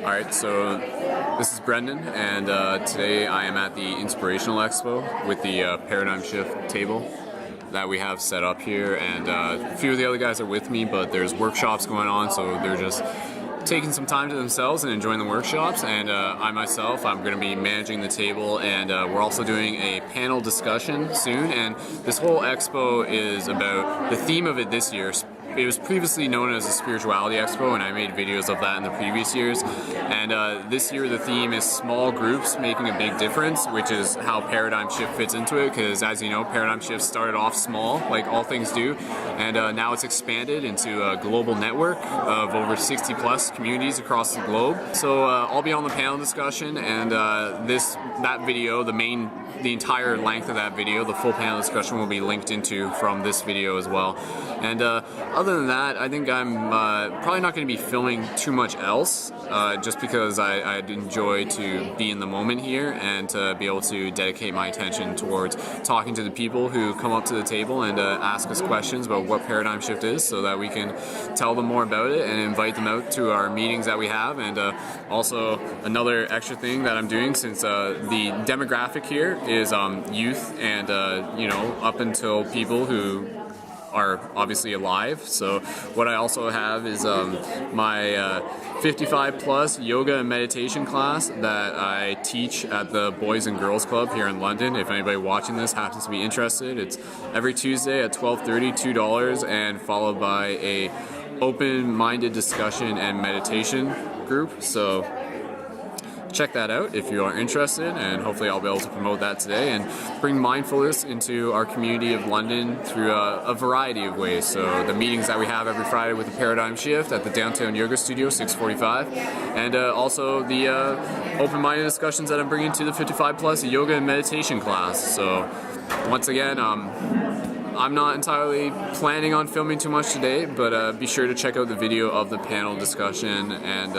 Alright, so this is Brendan, and today I am at the Inspirational Expo with the Paradigm Shift table that we have set up here, and a few of the other guys are with me, but there's workshops going on, so they're just taking some time to themselves and enjoying the workshops, and I'm going to be managing the table, and we're also doing a panel discussion soon, and this whole expo is about, the theme of it this year, it was previously known as a Spirituality Expo, and I made videos of that in the previous years. And this year the theme is small groups making a big difference, which is how Paradigm Shift fits into it, because as you know, Paradigm Shift started off small, like all things do, and now it's expanded into a global network of over 60 plus communities across the globe. So I'll be on the panel discussion, and that video, the entire length of that video, the full panel discussion will be linked into from this video as well. And other than that, I think I'm probably not going to be filming too much else, just because I'd enjoy to be in the moment here and to be able to dedicate my attention towards talking to the people who come up to the table and ask us questions about what Paradigm Shift is, so that we can tell them more about it and invite them out to our meetings that we have. And also another extra thing that I'm doing, since the demographic here is youth and up until people who are obviously alive. So what I also have is my 55 plus yoga and meditation class that I teach at the Boys and Girls Club here in London. If anybody watching this happens to be interested, it's every Tuesday at 12:30, $2, and followed by a open-minded discussion and meditation group. So check that out if you are interested, and hopefully I'll be able to promote that today and bring mindfulness into our community of London through a variety of ways. So the meetings that we have every Friday with the Paradigm Shift at the Downtown Yoga Studio, 645, and also the open-minded discussions that I'm bringing to the 55 plus yoga and meditation class. So once again, I'm not entirely planning on filming too much today, but be sure to check out the video of the panel discussion, and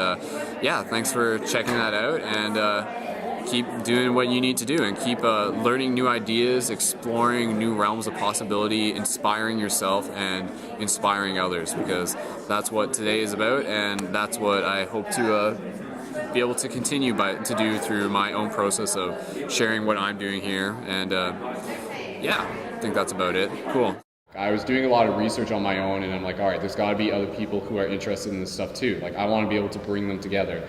yeah, thanks for checking that out, and keep doing what you need to do, and keep learning new ideas, exploring new realms of possibility, inspiring yourself and inspiring others, because that's what today is about, and that's what I hope to be able to continue to do through my own process of sharing what I'm doing here. And yeah, I think that's about it. Cool. I was doing a lot of research on my own, and I'm like, all right, there's got to be other people who are interested in this stuff too. Like, I want to be able to bring them together.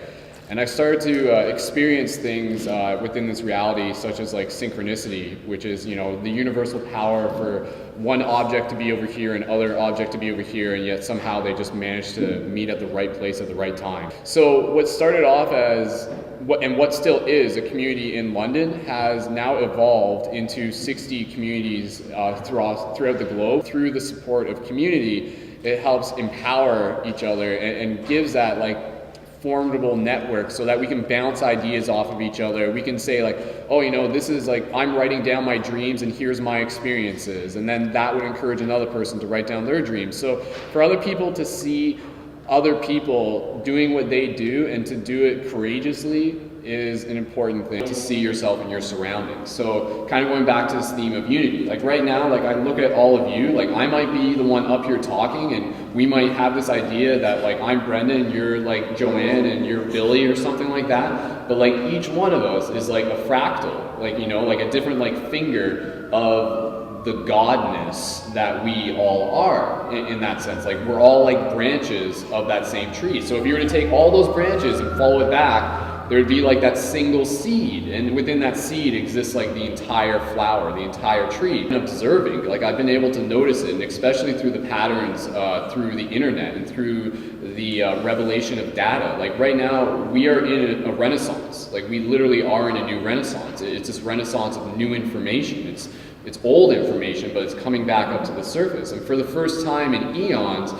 And I started to experience things within this reality, such as like synchronicity, which is, the universal power for one object to be over here and other object to be over here, and yet somehow they just managed to meet at the right place at the right time. So what started off as what still is a community in London has now evolved into 60 communities throughout the globe. Through the support of community, it helps empower each other and gives that formidable network, so that we can bounce ideas off of each other. We can say this is I'm writing down my dreams and here's my experiences, and then that would encourage another person to write down their dreams. So for other people to see other people doing what they do and to do it courageously is an important thing, to see yourself in your surroundings. So kind of going back to this theme of unity, right now, I look at all of you, I might be the one up here talking, and we might have this idea that I'm Brendan, you're Joanne, and you're Billy or something like that, but each one of us is a fractal, a different finger of the godness that we all are in that sense. We're all branches of that same tree. So if you were to take all those branches and follow it back, there would be that single seed, and within that seed exists the entire flower, the entire tree. And observing, I've been able to notice it, and especially through the patterns through the internet and through the revelation of data. Right now, we are in a renaissance. We literally are in a new renaissance. It's this renaissance of new information. It's old information, but it's coming back up to the surface. And for the first time in eons,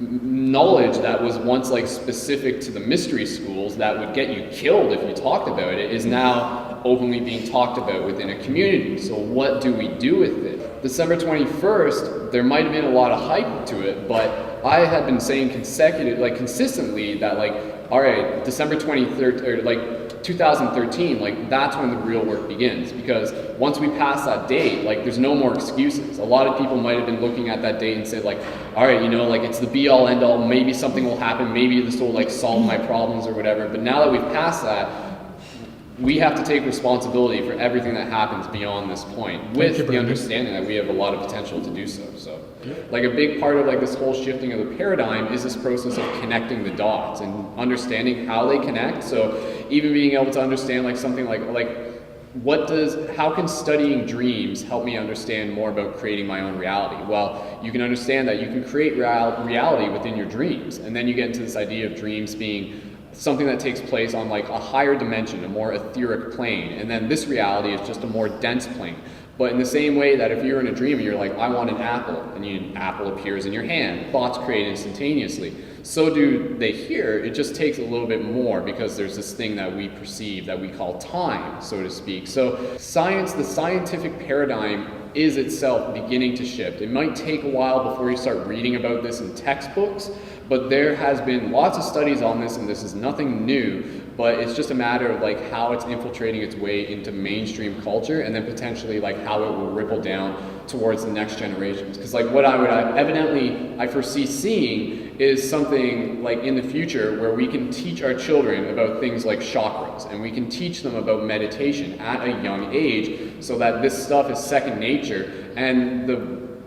knowledge that was once specific to the mystery schools that would get you killed if you talked about it is now openly being talked about within a community. So what do we do with it? December 21st, there might have been a lot of hype to it, but I had been saying consistently that all right, December 23rd, or 2013, like that's when the real work begins, because once we pass that date, like there's no more excuses. A lot of people might have been looking at that date and said like, all right, you know, like it's the be all end all, maybe something will happen, maybe this will like solve my problems or whatever. But now that we've passed that, we have to take responsibility for everything that happens beyond this point, with the understanding that we have a lot of potential to do so. So like a big part of like this whole shifting of the paradigm is this process of connecting the dots and understanding how they connect. So even being able to understand like something like how can studying dreams help me understand more about creating my own reality? Well, you can understand that you can create reality within your dreams, and then you get into this idea of dreams being something that takes place on like a higher dimension, a more etheric plane, and then this reality is just a more dense plane. But in the same way that if you're in a dream and you're like, I want an apple, and an apple appears in your hand, thoughts create instantaneously. So do they here. It just takes a little bit more, because there's this thing that we perceive that we call time, so to speak. So science, the scientific paradigm is itself beginning to shift. It might take a while before you start reading about this in textbooks, but there has been lots of studies on this, and this is nothing new, but it's just a matter of like how it's infiltrating its way into mainstream culture, and then potentially like how it will ripple down towards the next generations. Because like what I foresee seeing is something like in the future where we can teach our children about things like chakras, and we can teach them about meditation at a young age, so that this stuff is second nature. And the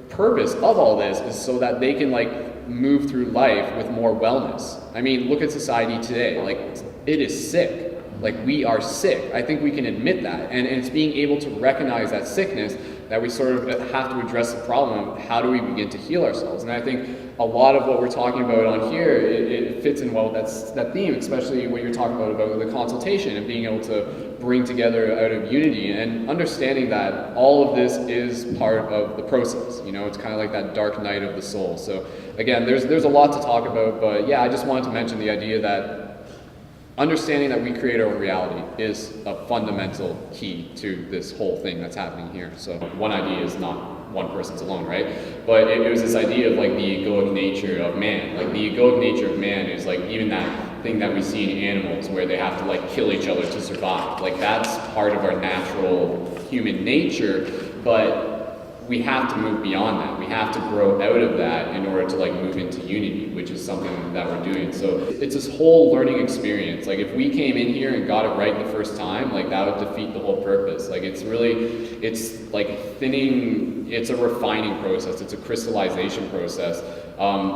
purpose of all this is so that they can like move through life with more wellness. I mean, look at society today. Like, it is sick. Like, we are sick. I think we can admit that. And it's being able to recognize that sickness that we sort of have to address the problem of how do we begin to heal ourselves. And I think a lot of what we're talking about on here, it fits in well with that theme, especially what you're talking about the consultation and being able to bring together out of unity and understanding that all of this is part of the process. You know, it's kind of like that dark night of the soul. So again, there's a lot to talk about, but yeah, I just wanted to mention the idea that understanding that we create our own reality is a fundamental key to this whole thing that's happening here. So one idea is not one person's alone, right? But it was this idea of like the egoic nature of man. Like the egoic nature of man is like even that thing that we see in animals where they have to like kill each other to survive. Like that's part of our natural human nature, but we have to move beyond that. We have to grow out of that in order to like move into unity, which is something that we're doing. So it's this whole learning experience. Like if we came in here and got it right the first time, like that would defeat the whole purpose. Like it's like thinning, it's a refining process, it's a crystallization process.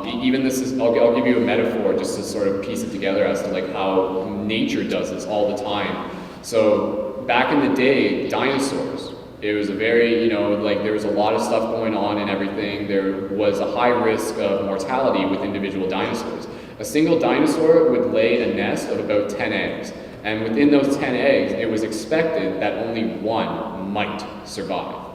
Even this is, I'll give you a metaphor just to sort of piece it together as to like how nature does this all the time. So back in the day, dinosaurs, it was a very, like there was a lot of stuff going on and everything. There was a high risk of mortality with individual dinosaurs. A single dinosaur would lay a nest of about 10 eggs. And within those 10 eggs, it was expected that only one might survive.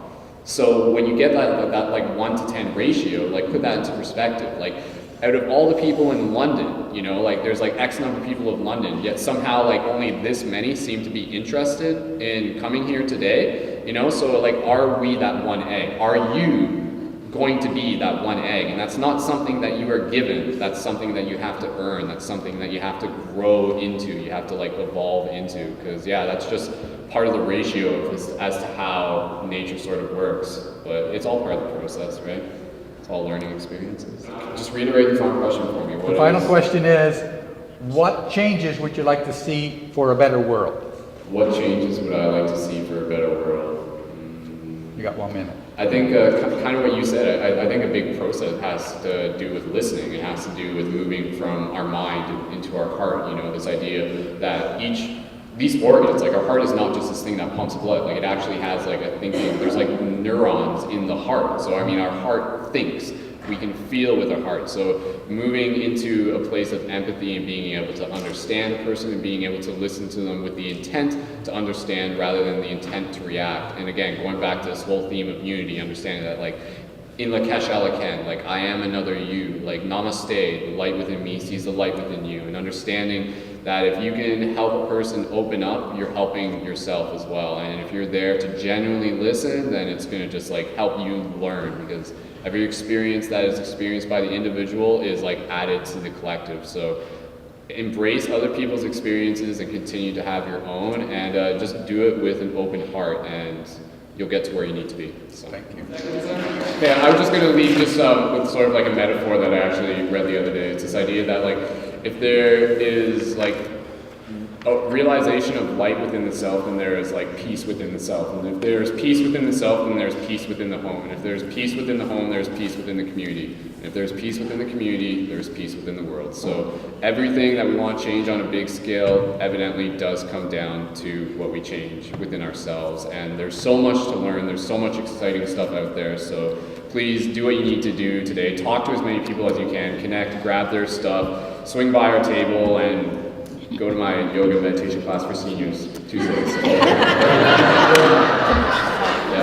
So when you get that like 1 to 10 ratio, like put that into perspective, like out of all the people in London, like there's like X number of people of London, yet somehow like only this many seem to be interested in coming here today, so like are we that one egg? Are you going to be that one egg? And that's not something that you are given, that's something that you have to earn, that's something that you have to grow into, you have to like evolve into, because yeah, that's just part of the ratio as to how nature sort of works, but it's all part of the process, right? It's all learning experiences. Just reiterate the final question for me. The final question is, what changes would you like to see for a better world? What changes would I like to see for a better world? You got 1 minute. I think kind of what you said, I think a big process has to do with listening. It has to do with moving from our mind into our heart, this idea that these organs, like our heart is not just this thing that pumps blood, like it actually has like a thinking, there's like neurons in the heart. So I mean, our heart thinks, we can feel with our heart. So moving into a place of empathy and being able to understand a person and being able to listen to them with the intent to understand rather than the intent to react. And again, going back to this whole theme of unity, understanding that like, in Lakesh Alaken, like I am another you, like namaste, the light within me sees the light within you, and understanding that if you can help a person open up, you're helping yourself as well. And if you're there to genuinely listen, then it's gonna just like help you learn, because every experience that is experienced by the individual is like added to the collective. So embrace other people's experiences and continue to have your own, and just do it with an open heart, and you'll get to where you need to be. So. Thank you. Okay, I was just going to leave just with sort of like a metaphor that I actually read the other day. It's this idea that like if there is like a realization of light within the self, then there is like peace within the self. And if there's peace within the self, then there's peace within the home. And if there's peace within the home, there's peace within the community. And if there's peace within the community, there's peace within the world. So everything that we want to change on a big scale evidently does come down to what we change within ourselves. And there's so much to learn. There's so much exciting stuff out there. So please do what you need to do today. Talk to as many people as you can. Connect, grab their stuff, swing by our table, and go to my yoga meditation class for seniors Tuesdays. Yeah.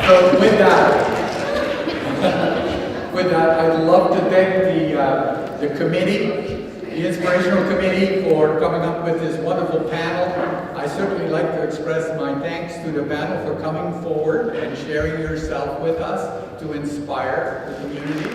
So with that, I'd love to thank the committee, the Inspirational Committee, for coming up with this wonderful panel. I certainly like to express my thanks to the panel for coming forward and sharing yourself with us to inspire the community.